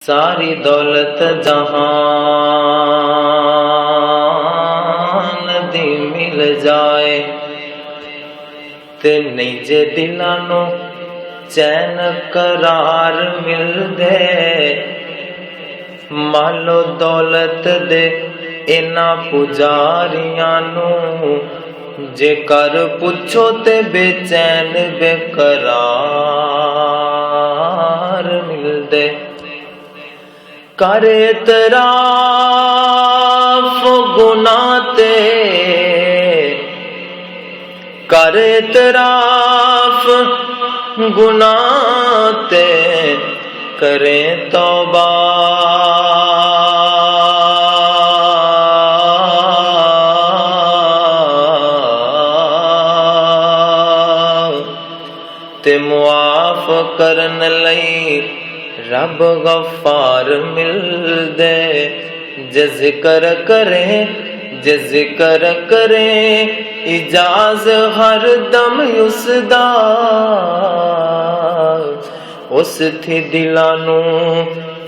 सारी दौलत जहान दी मिल जाए ते नहीं जे दिलां नूं चैन करार मिलदे। मालो दौलत दे इन्हां पुजारियां नूं जे कर पुछो ते बेचैन बेकरार मिलदे। कर इतराफ गुनाह ते कर इतराफ गुनाह ते करें तौबा। ते मुआफ करन लई रब गफ्फार मिलदे। जे जिक्र करें इजाज हर दम उसदा। उस थी दिलां नूं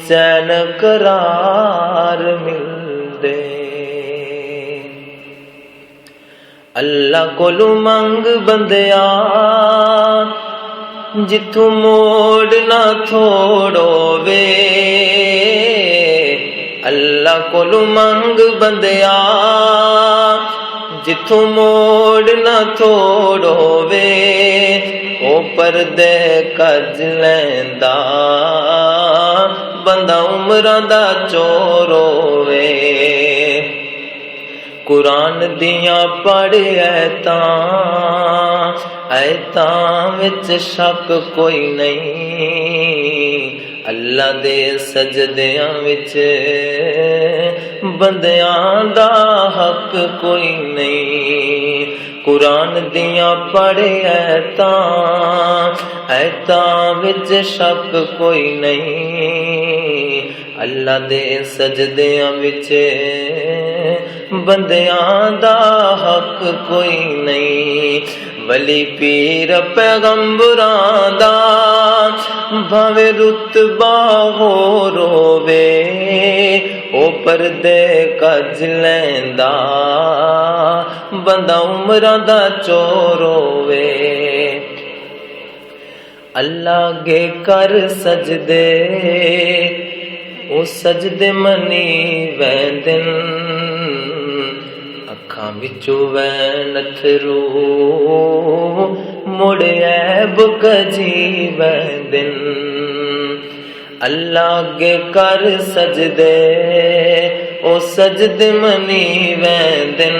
चैन करार मिलदे। अल्लाह कोलू मंग बंदिया जिथू मोड़ ना थोड़ोवे। अल्लाह कोलू मंग बंदिया जिथू मोड़ ना थोड़ोवे। ओ पर्दे कज लैंदा बंदा उमरां दा चोर होवे। कुरान दियां पढ़ ऐतां विच शक कोई नहीं। अल्लाह दे सजदियां विच बंदियां दा हक कोई नहीं। कुरान दियां पढ़ ऐतां विच शक कोई नहीं। अल्लाह दे सजदियां विच बंदियां दा हक कोई नहीं। वली पीर पैगंबरां दा भावे रुतबा होर होवे। ओ पर्दे कज लैंदा बंदा उमरां दा चोर होवे। अल्लाह गे कर सजदे ओ सजदे मनी वैंदन। अखां विचों वैन अथरू मुड़ ऐब कजी वैंदन। अल्लाह गे कर सजदे ओ सजदे मनी वैंदन।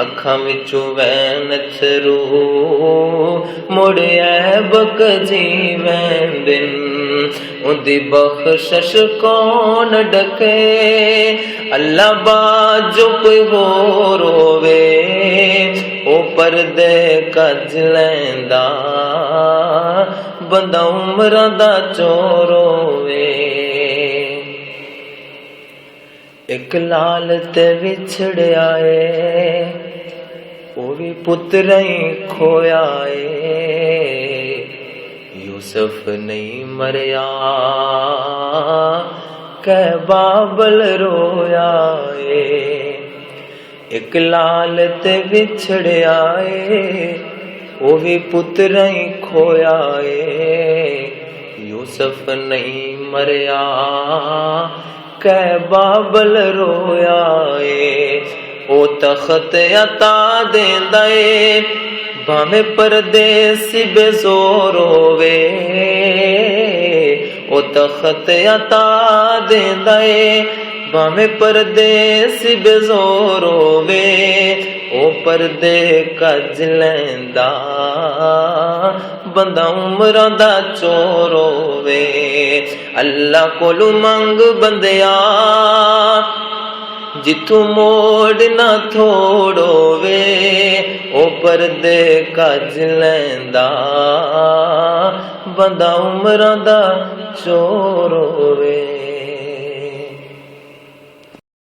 अखां विचों वैन अथरू मुड़ ऐब कजी वैंदन। उदी बख्शिश कौन डके अल्लाह बाजो कोई होर होवे। ओ पर्दे कज लैंदा बंदा उमरां दा चोर होवे। एक लाल ते विछड़िया ओ भी पुत्रा ही खोया यूसुफ नहीं मरिया कै बाबल रोया। एक लाल ते विछड़िया ओ भी पुत्रा ही खोया। यूसुफ नहीं मरिया कै बाबल रोया। ओ तख्त अता देंदा भावे परदेसी बेजोर होवे। ओ तख्त अता देंदा भावे परदेसी बेजोर होवे। ओ पर्दे कज लैंदा बंदा उमरां दा चोर होवे। अल्लाह कोलू मंग बंदिया जिथू मोड़ ना थोड़ोवे। ओ पर्दे कज लैंदा बंदा उमरां दा चोर होवे।